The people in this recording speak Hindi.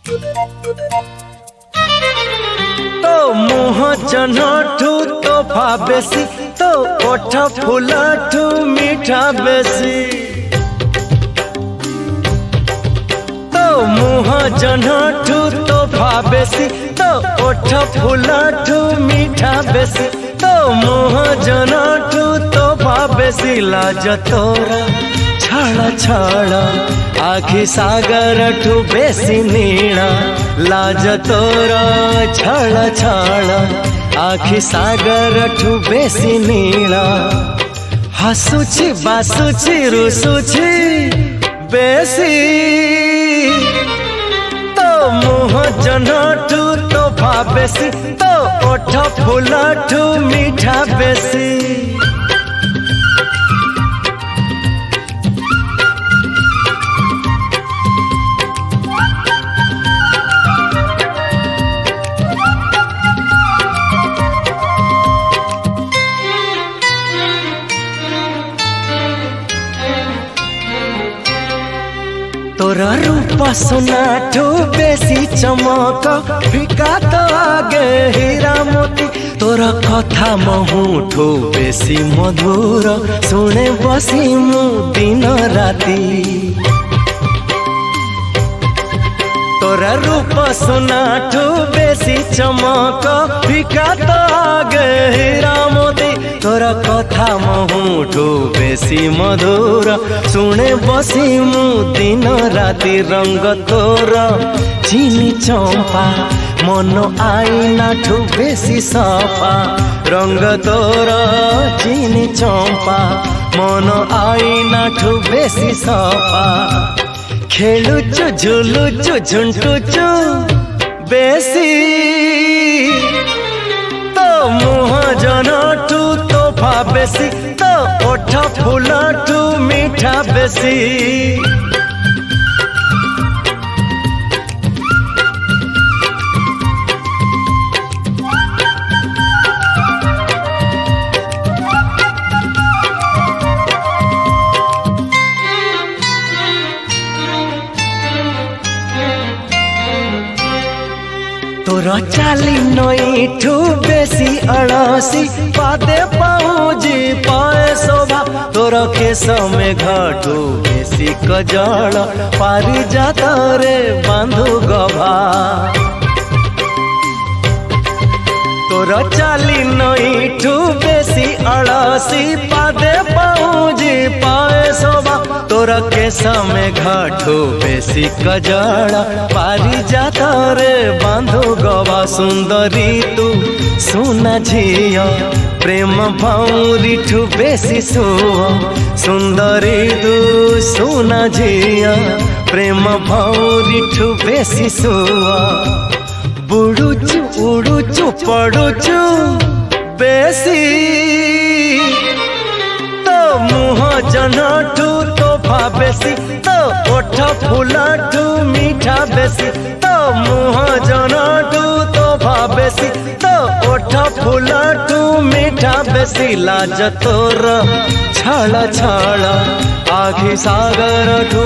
तो मुह जन्हठू तोफा बेसी तो ओठ फुलठू मीठा बेसी। तो मुह जन्हठू तोफा बेसी तो ओठ फुलठू मीठा बेसी। तो मुह जन्हठू तोफा बेसी लाज तोरा छाड़ा छाड़ा आखि सागर ठू बेसी नीला। लाज तोरा छाड़ा छाड़ा आखि सागर ठू बेसी नीला। हसुची बासुची रुसुची बेसी तो मुह जन्हठू तोफा बेसी तो ओठ फुलठू मीठा बेसी। तोरा रूप सुनाठू बेसी चमक फिका तो आगे हीरा मोती। तोरा कथा महूठू बेसी मधुर सुने बसी मु दिन राती। तोरा रूप सुनाठू बेसी चमक फिका तो आगे हीरा मोती। तोरा कथा महूठू बेसी मधुर सुने बसी मु दिन राति। रंग तोरा चीनी चंपा मन आईना ठू बेसी सफा। रंग तोरा चीनी चंपा मन आईना ठू बेसी सफा। खेलुचु झुलुचु झुंटुचु बेसी तो मुह जन्हठू तोफा बेसी तो ओठ फुलठू मीठा बेसी। तोरा चाली नईठू बेसी अड़सी पादे पाऊजी पाए शोभा। तोरा केस में घाटू बेसी कजल पारिजात रे बांधु गभा। तोरा चाली नईठू बेसी अड़सी पादे पाऊजी पाए शोभा। तोरा केस में घाटू बेसी कजल पारिजात रे बांधु गवा। सुंदरी तू सुना झिया प्रेम भौरी ठू बेसी सुआ। सुंदरी तू सुना झिया प्रेम भौरी ठू बेसी सुआ। बुड़ुचु उड़ुचु पड़ुचु बेसी तो मुह जन्हठू तोफा बेसी तो ओठ फुलठू मीठा बेसी। तो मुह जन्हठू तोफा बेसी तो ओठ फुलठू मीठा बेसी। लाज तोरा छाड़ा छाड़ा आखि सागर ठू